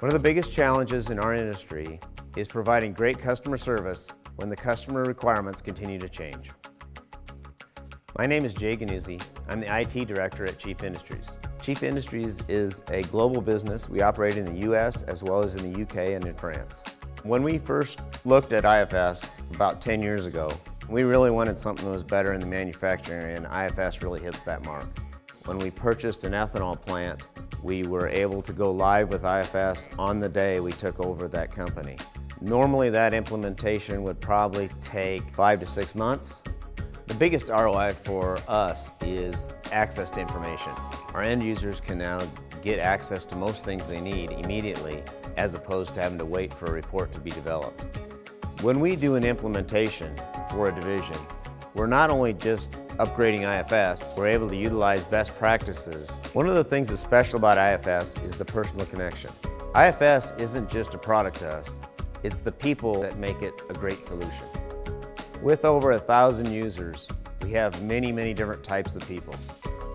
One of the biggest challenges in our industry is providing great customer service when the customer requirements continue to change. My name is Jay Ganuzzi. I'm the IT Director at Chief Industries. Chief Industries is a global business. We operate in the US as well as in the UK and in France. When we first looked at IFS about 10 years ago, we really wanted something that was better in the manufacturing, and IFS really hits that mark. When we purchased an ethanol plant, we were able to go live with IFS on the day we took over that company. Normally that implementation would probably take 5 to 6 months. The biggest ROI for us is access to information. Our end users can now get access to most things they need immediately, as opposed to having to wait for a report to be developed. When we do an implementation for a division, we're not only just upgrading IFS, we're able to utilize best practices. One of the things that's special about IFS is the personal connection. IFS isn't just a product to us, it's the people that make it a great solution. With over 1,000 users, we have many different types of people.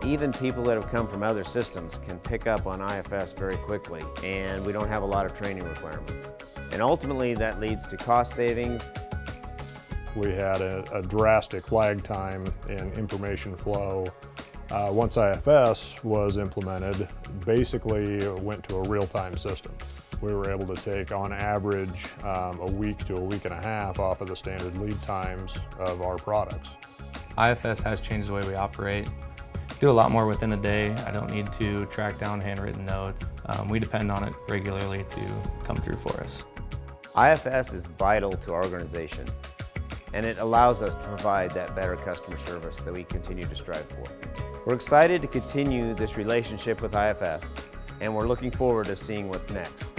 Even people that have come from other systems can pick up on IFS very quickly, and we don't have a lot of training requirements. And ultimately that leads to cost savings. We had a drastic lag time in information flow. Once IFS was implemented, basically it went to a real-time system. We were able to take, on average, a week to a week and a half off of the standard lead times of our products. IFS has changed the way we operate. Do a lot more within a day. I don't need to track down handwritten notes. We depend on it regularly to come through for us. IFS is vital to our organization, and it allows us to provide that better customer service that we continue to strive for. We're excited to continue this relationship with IFS, and we're looking forward to seeing what's next.